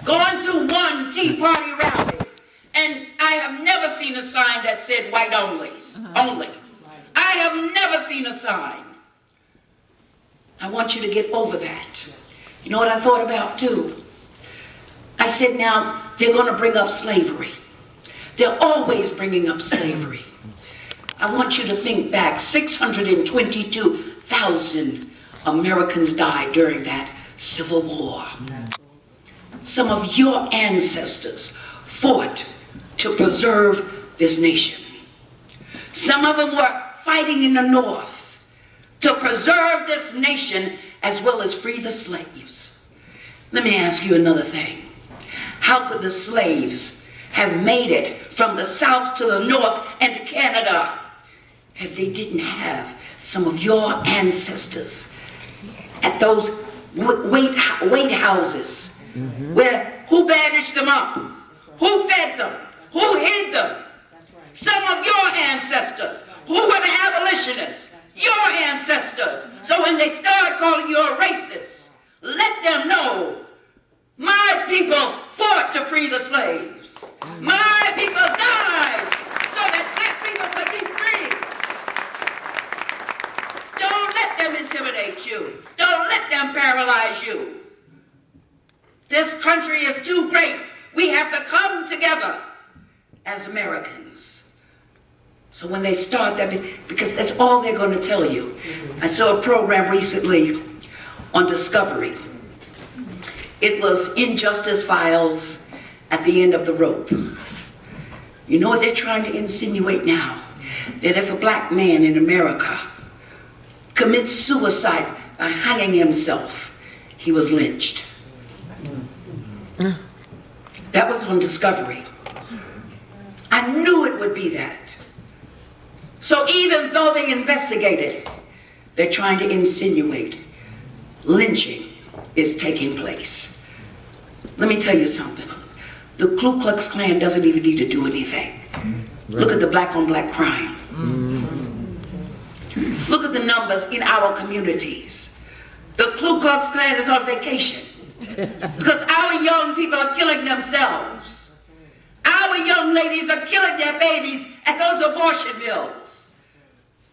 gone to one Tea Party rally, and I have never seen a sign that said white only. I have never seen a sign. I want you to get over that. You know what I thought about too? I said, now, they're going to bring up slavery. They're always bringing up slavery. I want you to think back, 622,000 Americans died during that Civil War. Some of your ancestors fought to preserve this nation. Some of them were fighting in the North to preserve this nation as well as free the slaves. Let me ask you another thing. How could the slaves have made it from the South to the North and to Canada if they didn't have some of your ancestors at those wait houses where who bandaged them up, who fed them, who hid them? Some of your ancestors who were the abolitionists, your ancestors. So when they start calling you a racist, let them know my people fought to free the slaves. My people died so that black people could be free. Don't let them intimidate you. Don't let them paralyze you. This country is too great. We have to come together as Americans. So when they start that, because that's all they're going to tell you. I saw a program recently on Discovery. It was Injustice Files at the end of the rope. You know what they're trying to insinuate now? That if a black man in America commits suicide by hanging himself, he was lynched. That was on Discovery. I knew it would be that. So even though they investigated, they're trying to insinuate lynching is taking place. Let me tell you something. The Ku Klux Klan doesn't even need to do anything. Look at the black on black crime. Look at the numbers in our communities. The Ku Klux Klan is on vacation because our young people are killing themselves. Our young ladies are killing their babies at those abortion mills.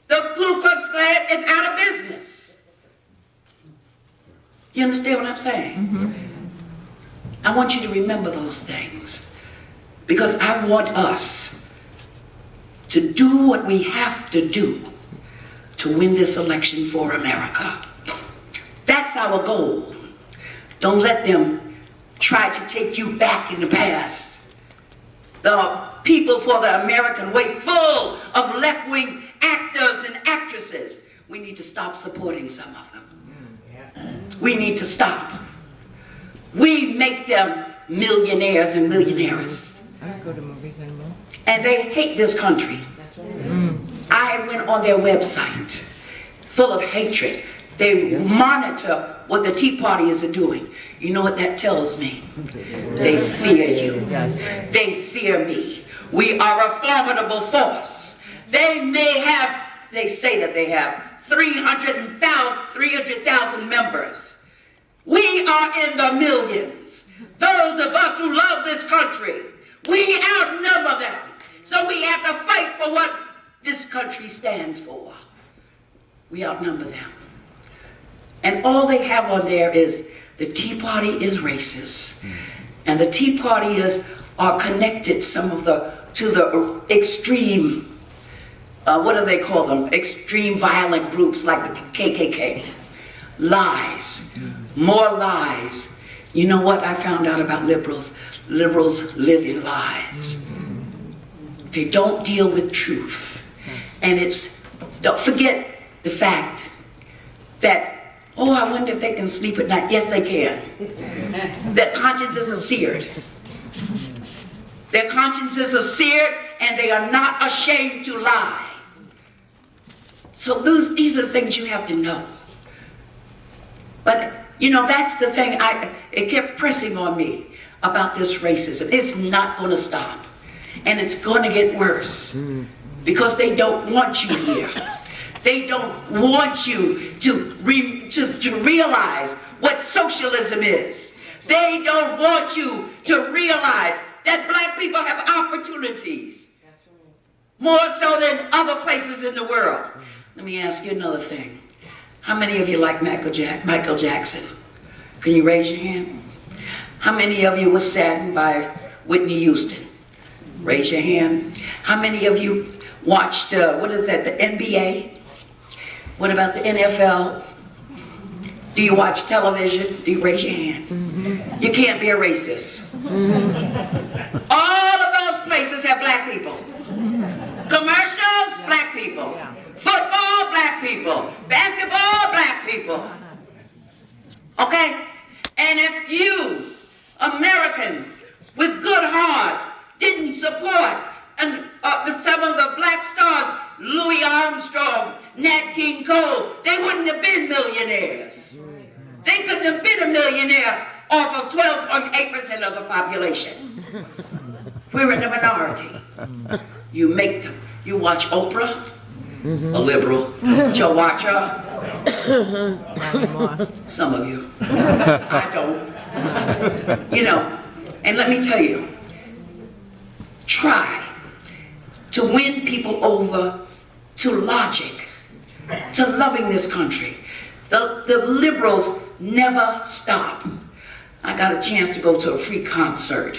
The Ku Klux Klan is out of business. You understand what I'm saying? I want you to remember those things because I want us to do what we have to do to win this election for America. That's our goal. Don't let them try to take you back in the past. The People for the American Way, full of left-wing actors and actresses. We need to stop supporting some of them. We need to stop. We make them millionaires and millionaires. I don't go to movies anymore. And they hate this country. I went on their website, full of hatred. They monitor what the Tea Partyers are doing. You know what that tells me? They fear you. They fear me. We are a formidable force. They may have, they say that they have 300,000 members. We are in the millions. Those of us who love this country, we outnumber them. So we have to fight for what this country stands for. We outnumber them. And all they have on there is the Tea Party is racist. And the Tea Partyers are connected to the extreme, what do they call them? Extreme violent groups like the KKK. Lies. More lies. You know what I found out about liberals? Liberals live in lies. They don't deal with truth. And don't forget the fact that, oh, I wonder if they can sleep at night. Yes, they can. Their consciences are seared. Their consciences are seared and they are not ashamed to lie. So these are the things you have to know. But, you know, that's the thing, it kept pressing on me about this racism. It's not going to stop. And it's going to get worse. Because they don't want you here. They don't want you to realize what socialism is. They don't want you to realize that black people have opportunities more so than other places in the world. Let me ask you another thing. How many of you like Michael Jackson? Can you raise your hand? How many of you were saddened by Whitney Houston? Raise your hand. How many of you watched, what is that, the NBA? What about the NFL? Do you watch television? Do you raise your hand? Mm-hmm. You can't be a racist. Mm-hmm. All of those places have black people. Mm-hmm. Commercials, black people. Yeah. Football, black people. Basketball, black people. Okay? And if you, Americans, with good hearts, didn't support some of the black stars, Louis Armstrong, Nat King Cole, they wouldn't have been millionaires. They couldn't have been a millionaire off of 12.8% of the population. We're in the minority. You make them. You watch Oprah, a liberal. Joe Watcher. Some of you. I don't. You know, and let me tell you, try to win people over to logic, to loving this country. The liberals never stop. I got a chance to go to a free concert,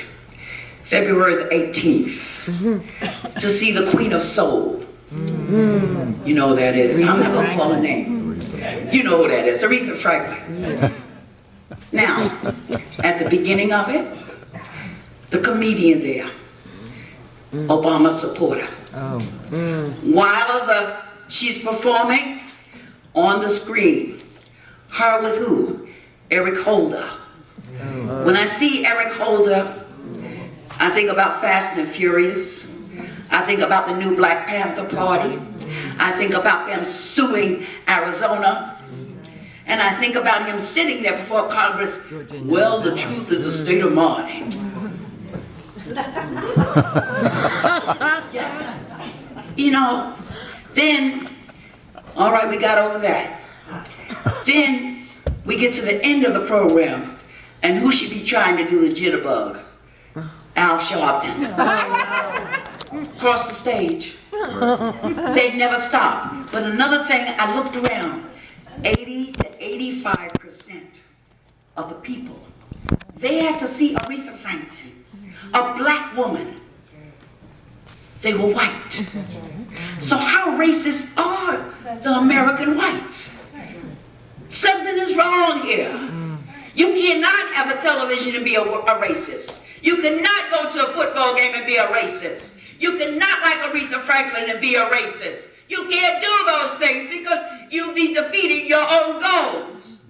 February the 18th, to see the Queen of Soul. You know who that is. I'm not going to call her name. You know who that is, Aretha Franklin. Now, at the beginning of it, the comedian there, Obama supporter. While she's performing on the screen, her with who? Eric Holder. When I see Eric Holder, I think about Fast and Furious. I think about the new Black Panther Party. I think about them suing Arizona. And I think about him sitting there before Congress. Well, the truth is a state of mind. Yes. You know, then, all right, we got over that. Then we get to the end of the program, and who should be trying to do the jitterbug? Al Sharpton. Across the stage. They never stop. But another thing, I looked around, 80 to 85% of the people, they had to see Aretha Franklin, a black woman. They were white. So how racist are the American whites? Something is wrong here. You cannot have a television and be a racist. You cannot go to a football game and be a racist. You cannot like Aretha Franklin and be a racist. You can't do those things because you'll be defeating your own goals.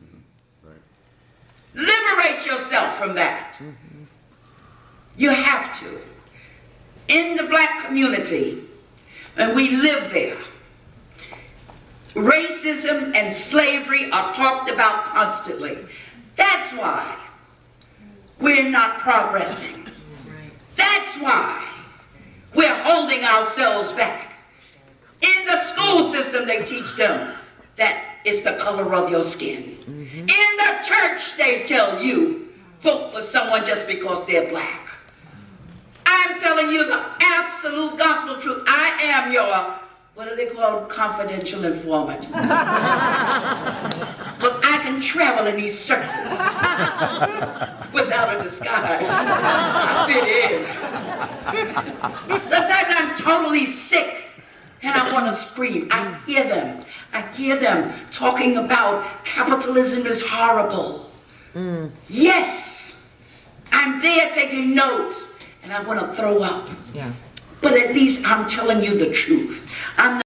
Liberate yourself from that. You have to. In the black community, and we live there, racism and slavery are talked about constantly. That's why we're not progressing. That's why we're holding ourselves back. In the school system, they teach them that it's the color of your skin. In the church, they tell you, vote for someone just because they're black. I'm telling you the absolute gospel truth. I am your, what do they call, confidential informant. Because I can travel in these circles without a disguise. I fit in. Sometimes I'm totally sick and I want to scream. I hear them talking about capitalism is horrible. Yes, I'm there taking notes. And I want to throw up. Yeah. But at least I'm telling you the truth. I'm not